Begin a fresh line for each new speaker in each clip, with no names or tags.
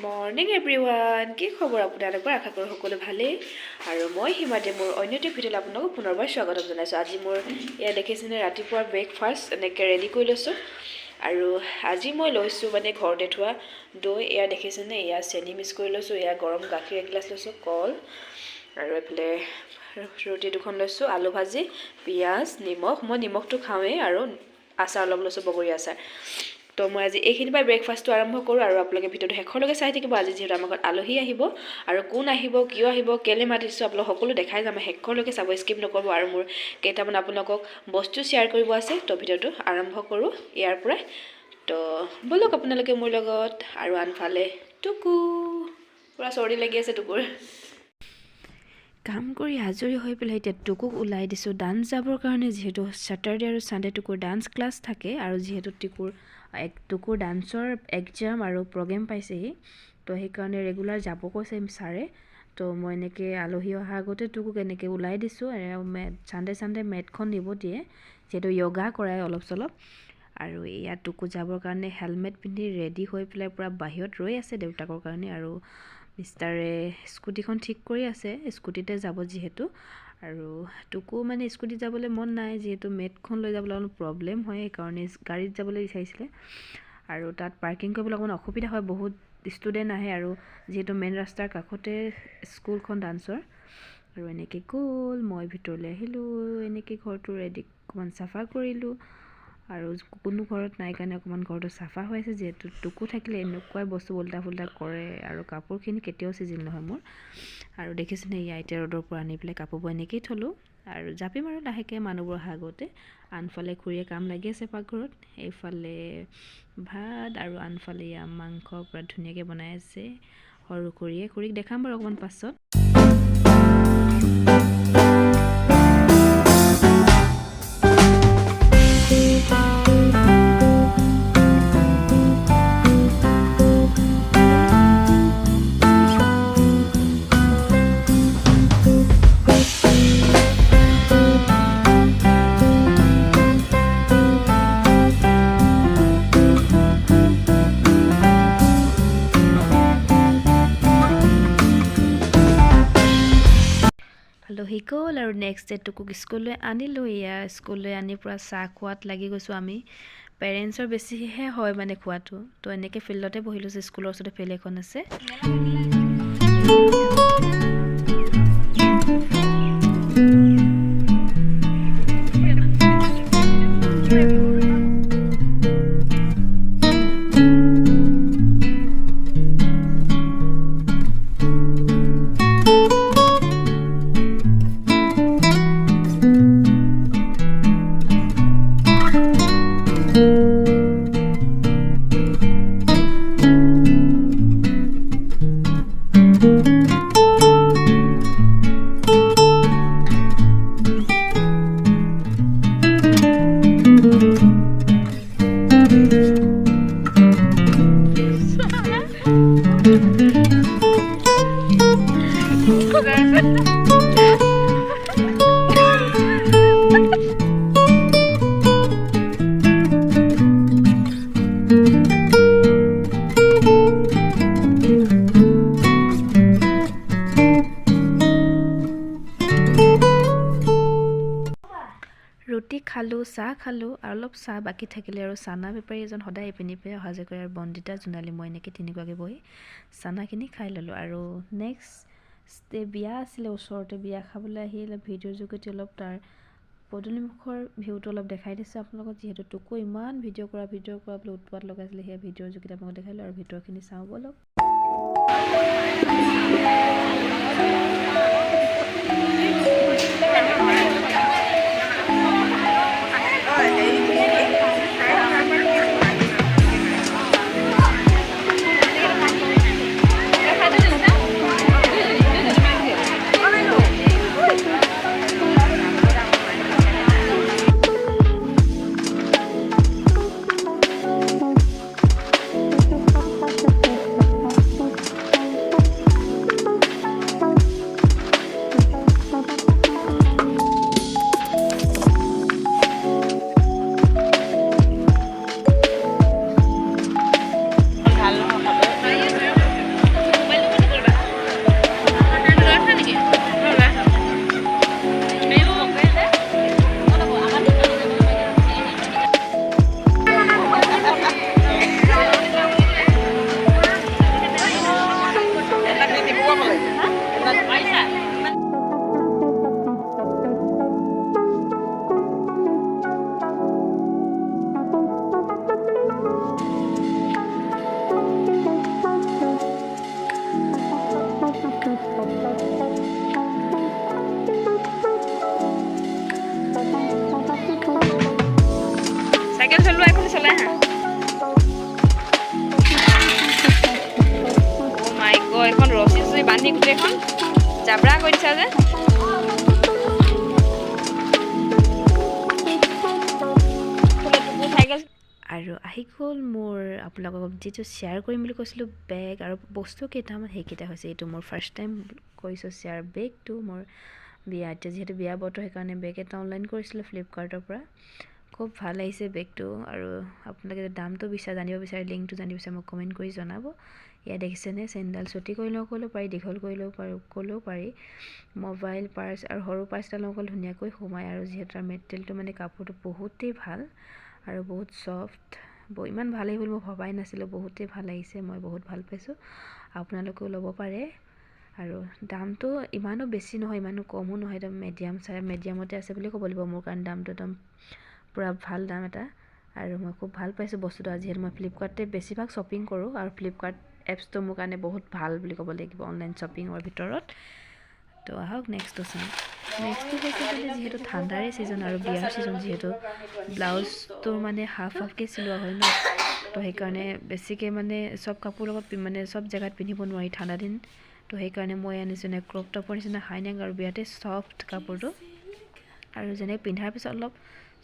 Morning everyone, কি খবৰ আপোনালোকৰ? আশা কৰোঁ সকলো ভালেই। আৰু মই হিমাতে মোৰ অন্য এটা ভিডিঅ'লৈ আপোনালোকক পুনৰবাৰ স্বাগতম জনাইছোঁ। আজি মোৰ এয়া দেখিছেনে ৰাতিপুৱাৰ ব্ৰেকফাষ্ট এনেকৈ ৰেডি কৰি লৈছোঁ। আৰু আজি মই লৈছোঁ মানে ঘৰতে থোৱা দৈ, এয়া দেখিছেনে, এয়া চেনি মিক্স কৰি লৈছোঁ, এয়া গৰম গাখীৰ এগিলাচ লৈছোঁ, কল আৰু এইফালে ৰুটি দুখন লৈছোঁ, আলু ভাজি, পিঁয়াজ, নিমখ, মই নিমখটো খাওঁৱেই, আৰু আচাৰ অলপ লৈছোঁ, বগৰী আচাৰ। তো মই আজি এইখিনিৰ পৰা ব্ৰেকফাষ্টটো আৰম্ভ কৰোঁ আৰু আপোনালোকে ভিডিঅ'টো শেষলৈকে চাই থাকিব। আজি যিহেতু আমাৰ ঘৰত আলহী আহিব, আৰু কোন আহিব, কিয় আহিব, কেলৈ মাতিছোঁ, আপোনালোক সকলো দেখাই যাম, শেষলৈকে চাব, স্কিপ নকৰিব। আৰু মোৰ কেইটামান আপোনালোকক বস্তু শ্বেয়াৰ কৰিব আছে, তো ভিডিঅ'টো আৰম্ভ কৰোঁ ইয়াৰ পৰাই। তো ব'লক আপোনালোকে মোৰ লগত। আৰু আনফালে টুকু পূৰা চৰ্দি লাগি আছে টুকুৰ। কাম কৰি আজৰি হৈ পেলাই এতিয়া টুকুক ওলাই দিছোঁ ডান্স যাবৰ কাৰণে, যিহেতু ছেটাৰডে আৰু ছানডে টুকুৰ ডান্স ক্লাছ থাকে, আৰু যিহেতু টুকুৰ ডান্সৰ এক্সাম আৰু প্ৰগ্ৰেম পাইছেহি, তো সেইকাৰণে ৰেগুলাৰ যাব কৈছে ছাৰে। তো মই এনেকৈ আলহী অহাৰ আগতে টুকুক এনেকৈ ওলাই দিছোঁ। ছানডে মেটখন নিব দিয়ে, যিহেতু য়োগা কৰাই অলপ চলপ। আৰু ইয়াত টুকু যাবৰ কাৰণে হেলমেট পিন্ধি ৰেডি হৈ পেলাই পূৰা বাহিৰত ৰৈ আছে দেউতাকৰ কাৰণে। আৰু মিষ্টাৰে স্কুটিখন ঠিক কৰি আছে, স্কুটিতে যাব যিহেতু। আৰু টুকু মানে স্কুটিত যাবলৈ মন নাই, যিহেতু মেটখন লৈ যাবলৈ অলপ প্ৰব্লেম হয়, সেইকাৰণে গাড়ীত যাবলৈ বিচাৰিছিলে। আৰু তাত পাৰ্কিং কৰিবলৈ অকণমান অসুবিধা হয়, বহুত ষ্টুডেণ্ট আহে, আৰু যিহেতু মেইন ৰাস্তাৰ কাষতে স্কুলখন ডান্সৰ। আৰু এনেকৈ গ'ল, মই ভিতৰলৈ আহিলোঁ, এনেকৈ ঘৰটো ৰেডি অকণমান চাফা কৰিলোঁ। আৰু কোনো ঘৰত নাই কাৰণে অকণমান ঘৰটো চাফা হৈ আছে, যিহেতু টুকু থাকিলে এনেকুৱাই বস্তু উল্টা ফুল্টা কৰে, আৰু কাপোৰখিনি কেতিয়াও চিজিল নহয় মোৰ। আৰু দেখিছেনে, এয়া এতিয়া ৰ'দৰ পৰা আনি পেলাই কাপোৰবোৰ এনেকেই থ'লোঁ, আৰু জাপিম আৰু লাহেকৈ মানুহবোৰ অহাৰ আগতে। আনফালে খুৰীয়ে কাম লাগি আছে পাকঘৰত, এইফালে ভাত, আৰু আনফালে এয়া মাংস পূৰা ধুনীয়াকৈ বনাই আছে সৰু খুৰীক দেখাম বাৰু অকণমান পাছত। আলহী গ'ল, আৰু নেক্সট ডে টুকুক স্কুললৈ আনিলোঁ। এয়া স্কুললৈ আনি পূৰা চাহ খোৱাত লাগি গৈছোঁ আমি। পেৰেণ্টছৰ বেছিহে হয় মানে খোৱাটো। তো এনেকৈ ফিল্ডতে বহি লৈছোঁ, স্কুলৰ ওচৰতে ফিল্ড এখন আছে। ৰুটি খালোঁ, চাহ খালোঁ, আৰু অলপ চাহ বাকী থাকিলে, আৰু চানা বেপাৰী এজন সদায় ইপিনি পিনে অহা যোৱা কৰে, আৰু বন্দিতা জোনালী মই এনেকৈ তিনিগৰাকী বহি চানাখিনি খাই ল'লোঁ। আৰু নেক্সট বিয়া আছিলে ওচৰতে, বিয়া খাবলৈ আহিলে ভিডিঅ'ৰ যোগেদি অলপ তাৰ পদূলিমুখৰ ভিউটো অলপ দেখাই দিছোঁ আপোনালোকক, যিহেতু টুকু ইমান ভিডিঅ' কৰা বোলে উৎপাত লগাইছিলে, সেই ভিডিঅ'ৰ যোগেদি আপোনালোকক দেখালোঁ। আৰু ভিতৰখিনি চাওঁ ব'লক। চাইকেল চলোৱা এখন চলাই হা ও মাই গড এখন ৰছী চছী বান্ধি গোটেইখন জাবৰা কৰি দিছা যে আৰু আহি গ'ল মোৰ আপোনালোকক যিটো শ্বেয়াৰ কৰিম বুলি কৈছিলোঁ বেগ আৰু বস্তু কেইটামান সেইকেইটা হৈছে এইটো মোৰ ফাৰ্ষ্ট টাইম কৰিছোঁ শ্বেয়াৰ বেগটো মোৰ বিয়া এতিয়া যিহেতু বিয়া বতৰ সেইকাৰণে বেগ এটা অনলাইন কৰিছিলোঁ ফ্লিপকাৰ্টৰ পৰা খুব ভাল আহিছে বেগটো আৰু আপোনালোকে দামটো জানিব বিচাৰে লিংকটো জানিব বিচাৰে মোক কমেণ্ট কৰি জনাব ইয়াত দেখিছেনে চেইনডাল চুটি কৰি লওঁ ক'লেও পাৰি দীঘল কৰি ল'ব পাৰোঁ ক'লেও পাৰি মোবাইল পাৰ্চ আৰু সৰু পাৰ্চডাল অকল ধুনীয়াকৈ সোমায় আৰু যিহেতু তাৰ মেটেৰিয়েলটো মানে কাপোৰটো বহুতেই ভাল আৰু বহুত ছফ্ট ইমান ভাল আহিব মই ভবাই নাছিলোঁ বহুতেই ভাল আহিছে মই বহুত ভাল পাইছোঁ আপোনালোকেও ল'ব পাৰে আৰু দামটো ইমানো বেছি নহয় ইমানো কমো নহয় একদম মিডিয়ামতে আছে বুলি ক'ব লাগিব মোৰ কাৰণে দামটো একদম পূৰা ভাল দাম এটা আৰু মই খুব ভাল পাইছোঁ বস্তুটো যিহেতু মই ফ্লিপকাৰ্টতে বেছিভাগ শ্বপিং কৰোঁ আৰু ফ্লিপকাৰ্ট এপছটো মোৰ কাৰণে বহুত ভাল বুলি ক'ব লাগিব অনলাইন শ্বপিঙৰ ভিতৰত তো আহক নেক্সটটো চাওঁ নেক্সটটো হৈছে মানে যিহেতু ঠাণ্ডাৰে ছিজন আৰু বিয়াৰ ছিজন যিহেতু ব্লাউজটো মানে হাফকৈ চিলোৱা হয় ন তো সেইকাৰণে বেছিকৈ মানে চব কাপোৰ লগত মানে চব জেগাত পিন্ধিব নোৱাৰি ঠাণ্ডা দিন তো সেইকাৰণে মই আনিছোঁ নে ক্ৰপ টপৰ নিচিনা হাই নেক আৰু বিৰাটে ছফ্ট কাপোৰটো আৰু যেনেকৈ পিন্ধাৰ পিছত অলপ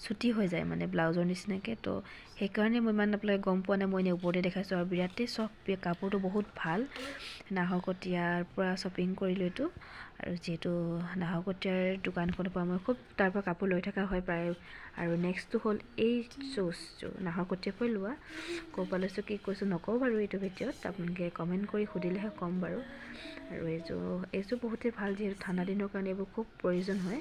ছুটি হৈ যায় মানে ব্লাউজৰ নিচিনাকৈ তো সেইকাৰণে মই ইমান আপোনালোকে গম পোৱা নাই মই এনেই ওপৰতে দেখাইছোঁ আৰু বিৰাটেই ছফ্ট কাপোৰটো বহুত ভাল নাহৰকটীয়াৰ পৰা শ্বপিং কৰিলোঁ এইটো আৰু যিহেতু নাহৰকটীয়াৰ দোকানখনৰ পৰা মই খুব তাৰ পৰা কাপোৰ লৈ থকা হয় প্ৰায় আৰু নেক্সটটো হ'ল এই শ্বুজটো নাহৰকটীয়াৰ পৰা লোৱা ক'ৰ পৰা লৈছোঁ কি কৈছোঁ নকওঁ বাৰু এইটো ভিডিঅ'ত আপোনালোকে কমেণ্ট কৰি সুধিলেহে ক'ম বাৰু আৰু এইযোৰ বহুতেই ভাল যিহেতু ঠাণ্ডা দিনৰ কাৰণে এইবোৰ খুব প্ৰয়োজন হয়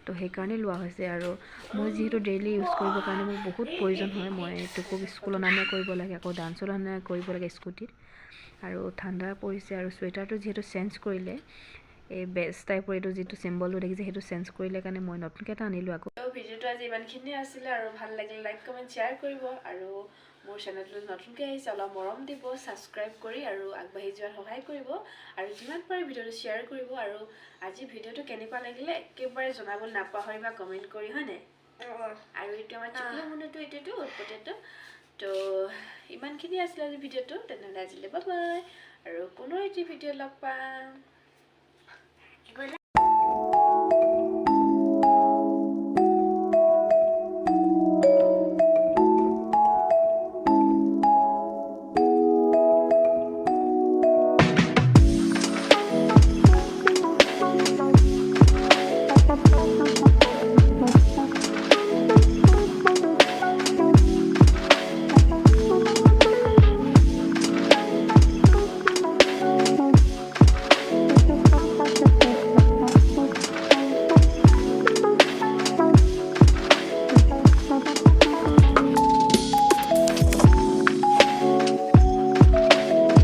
তো সেইকাৰণে লোৱা হৈছে আৰু মই যিহেতু ডেইলি ইউজ কৰিবৰ কাৰণে মোৰ বহুত প্ৰয়োজন হয় মই এইটোকো স্কুলত অনা নিয়া কৰিব লাগে আকৌ ডান্সত অনা নিয়া কৰিব লাগে স্কুটিত আৰু ঠাণ্ডা পৰিছে আৰু চুৱেটাৰটো যিহেতু চেঞ্জ কৰিলে এই বেষ্ট টাইপৰ এইটো যিটো চিম্বলটো দেখিছে সেইটো চেঞ্জ কৰিলে কাৰণে মই নতুনকৈ এটা আনিলোঁ আকৌ ভিডিঅ'টো আজি ইমানখিনিয়ে আছিলে আৰু ভাল লাগিলে লাইক কমেণ্ট শ্বেয়াৰ কৰিব আৰু মোৰ চেনেলটো নতুনকৈ আহিছে অলপ মৰম দিব ছাবস্ক্ৰাইব কৰি আৰু আগবাঢ়ি যোৱাত সহায় কৰিব আৰু যিমান পাৰে ভিডিঅ'টো শ্বেয়াৰ কৰিব আৰু আজি ভিডিঅ'টো কেনেকুৱা লাগিলে একেবাৰে জনাবলৈ নাপাহৰিবা কমেণ্ট কৰি হয়নে আৰু এইটো আমাৰ চিকুলো মুনুটো এইটোতো উৎপতীয়াটো তো ইমানখিনি আছিলে আজি ভিডিঅ'টো তেনেহ'লে আজিলৈ বাই বাই আৰু পুনৰ এটি ভিডিঅ' লগ পাম